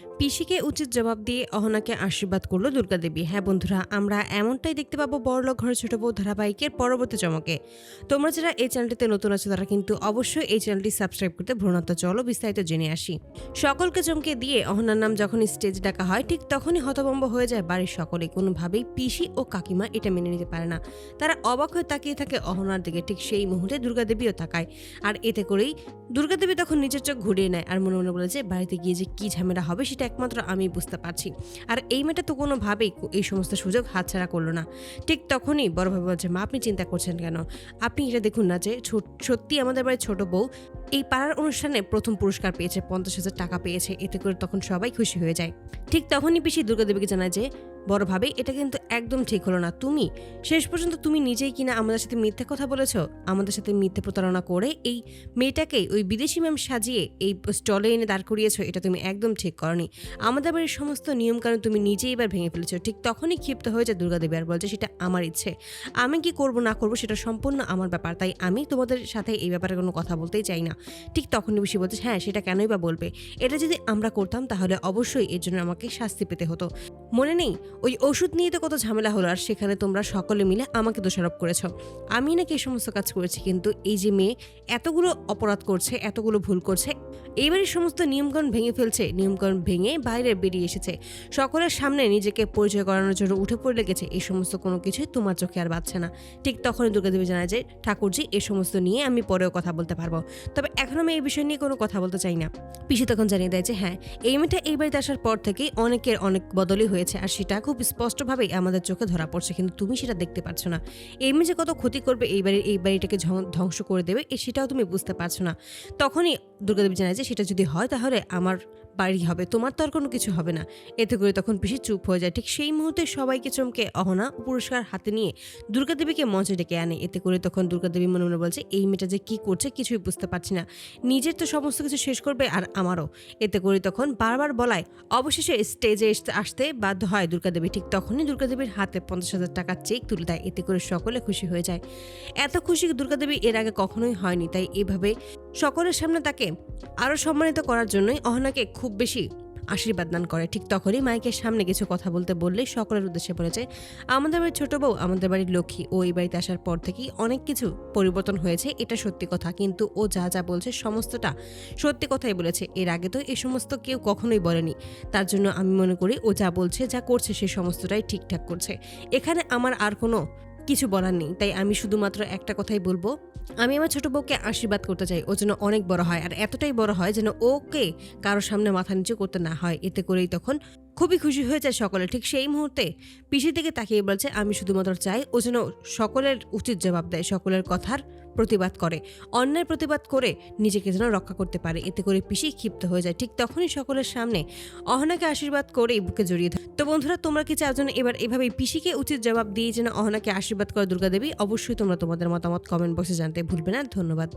পিসিকে উচিত জবাব দিয়ে অহনাকে আশীর্বাদ করলো দুর্গাদেবী। হ্যাঁ বন্ধুরা, আমরা এমনটাই দেখতে পাবো বড়লোক ঘরের ছোট বউ ধারাবাহিকের পরবর্তী চমকে। তোমরা যারা এই চ্যানেলটিতে নতুন আছো তারা কিন্তু অবশ্যই এই চ্যানেলটি সাবস্ক্রাইব করতে ভুলো না। তো চলো বিস্তারিত জেনে আসি। সকলকে চমকে দিয়ে অহনার নাম যখন স্টেজ ডাকা হয় ঠিক তখনই হতভম্ব হয়ে যায় বাড়ির সকলে। কোনোভাবেই পিসি ও কাকিমা এটা মেনে নিতে পারে না। তারা অবাক হয়ে তাকিয়ে থাকে অহনার দিকে। ঠিক সেই মুহূর্তে দুর্গাদেবীও তাকায়, আর এতে করেই দুর্গাদেবী তখন নিজের চোখ ঘুরিয়ে নেয় আর মনে মনে বলে যে বাড়িতে গিয়ে যে কি ঝামেলা হবে সেটা একমাত্র আমি বুঝতে পারছি। আর এই মেয়েটা তো কোনোভাবেই এই সমস্ত সুযোগ হাতছাড়া করলো না। ঠিক তখনই বড়ভাবে বলছে, মা আপনি চিন্তা করছেন কেন? আপনি এটা দেখুন না যে সত্যি আমাদের বাড়ির ছোট বউ এই পাড়ার অনুষ্ঠানে প্রথম পুরস্কার পেয়েছে, 50,000 টাকা পেয়েছে। এতে করে তখন সবাই খুশি হয়ে যায়। ঠিক তখনই পিসি দুর্গাদেবীকে জানায় যে বড়ভাবে এটা কিন্তু একদম ঠিক হলো না। তুমি শেষ পর্যন্ত তুমি নিজেই কিনা আমাদের সাথে মিথ্যে কথা বলেছো, আমাদের সাথে মিথ্যে প্রতারণা করে এই মেয়েটাকেই ওই বিদেশি ম্যাম সাজিয়ে এই স্টলে এনে দাঁড় করিয়েছো। এটা তুমি একদম ঠিক করনি। আমাদের বাড়ির সমস্ত নিয়মকানুন তুমি নিজেই এবার ভেঙে ফেলেছো। ঠিক তখনই ক্ষিপ্ত হয়ে যায় দুর্গাদেবী আর বলছে সেটা আমার ইচ্ছে, আমি কি করব না করব সেটা সম্পূর্ণ আমার ব্যাপার, তাই আমি তোমাদের সাথে এই ব্যাপারে কোনো কথা বলতেই চাই না। ঠিক তখনই বেশি বলছে, হ্যাঁ সেটা কেনই বা বলবে, এটা যদি আমরা করতাম তাহলে অবশ্যই এর জন্য আমাকে শাস্তি পেতে হতো। মনে নেই ওই ওষুধ নিয়ে তো কত ঝামেলা হলো, আর সেখানে তোমরা সকলে মিলে আমাকে দোষারোপ করেছ। আমি নাকি এই সমস্ত কাজ করেছি, কিন্তু এই যে মেয়ে এতগুলো অপরাধ করছে, এতগুলো ভুল করছে, এইবারই সমস্ত নিয়মকানুন ভেঙে ফেলছে, নিয়মকানুন ভেঙে বাইরে বেরিয়ে এসেছে, সকলের সামনে নিজেকে পরিচয় করানোর জন্য উঠে পড়ে লেগেছে। এই সমস্ত কোনো কিছুই তোমার চোখে আর বাচ্ছে না। ঠিক তখনই দুর্গাদেবী জানায় যে ঠাকুরজি এই সমস্ত নিয়ে আমি পরেও কথা বলতে পারবো, তবে এখন আমি এই বিষয় নিয়ে কোনো কথা বলতে চাই না। পিসি তখন জানিয়ে দেয় যে হ্যাঁ এই মেয়েটা এই বাড়িতে আসার পর থেকেই অনেকের অনেক বদলই হয়েছে, আর সেটা খুব স্পষ্টভাবেই আমাদের চোখে ধরা পড়ছে, কিন্তু তুমি সেটা দেখতে পারছো না। এই মেয়ে যে কত ক্ষতি করবে এই বাড়িটাকে ধ্বংস করে দেবে সেটাও তুমি বুঝতে পারছো না। তখনই দুর্গাদেবী জানায় যে সেটা যদি হয় তাহলে আমার বাড়ি হবে, তোমার তো আর কোনো কিছু হবে না। এতে করে তখন পিসি চুপ হয়ে যায়। ঠিক সেই মুহূর্তে সবাইকে চমকে অহনা পুরস্কার হাতে নিয়ে দুর্গাদেবীকে মঞ্চে ডেকে আনে। এতে করে তখন দুর্গাদেবী মনে মনে বলছে এই মেয়েটা যে কি করছে কিছুই বুঝতে পারছি না, নিজের তো সমস্ত কিছু শেষ করবে আর আমারও। এতে করে তখন বারবার বলায় অবশেষে স্টেজে আসতে বাধ্য হয় দুর্গাদেবী। ঠিক তখনই দুর্গাদেবীর হাতে 50,000 টাকার চেক তুলে দেয়। এতে করে সকলে খুশি হয়ে যায়। এত খুশি দুর্গাদেবী এর আগে কখনোই হয়নি, তাই এভাবে সকলের সামনে তাকে আরো সম্মানিত করার জন্যই অহনাকে খুব বেশি আশীর্বাদ দান করে। ঠিক তখনই মাইকের সামনে কিছু কথা বলতে বললে সকলের উদ্দেশ্যে বলেছে, আমাদের বাড়ির ছোট বউ আমাদের বাড়ির লক্ষ্মী, ও এই বাড়িতে আসার পর থেকেই অনেক কিছু পরিবর্তন হয়েছে, এটা সত্যি কথা, কিন্তু ও যা যা বলছে সমস্তটা সত্যি কথাই বলেছে। এর আগে তো এই সমস্ত কেউ কখনোই বলেনি। তার জন্য আমি মনে করি ও যা বলছে যা করছে সে সমস্তটাই ঠিকঠাক করছে। এখানে আমার আর কোনো কিছু বলার নেই, তাই আমি শুধুমাত্র একটা কথাই বলবো, আমি আমার ছোট বউকে আশীর্বাদ করতে চাই ও যেন অনেক বড় হয়, আর এতটাই বড় হয় যেন ওকে কারোর সামনে মাথা নিচু করতে না হয়। এতে করেই তখন খুবই খুশি হয়ে যায় সকলে। ঠিক সেই মুহূর্তে পিসির দিকে তাকিয়ে বলছে, আমি শুধুমাত্র চাই ও যেন সকলের উচিত জবাব দেয়, সকলের কথার প্রতিবাদ করে, অন্যায় প্রতিবাদ করে নিজেকে যেন রক্ষা করতে পারে। এতে করে পিসি ক্ষিপ্ত হয়ে যায়। ঠিক তখনই সকলের সামনে অহনাকে আশীর্বাদ করে বুকে জড়িয়ে ধরে। তো বন্ধুরা, তোমরা কি চাও যেন এবার এভাবেই পিসিকে উচিত জবাব দিয়ে যেন অহনাকে আশীর্বাদ করে দুর্গাদেবী? অবশ্যই তোমরা তোমাদের মতামত কমেন্ট বক্সে জানতে ভুলবে না। ধন্যবাদ।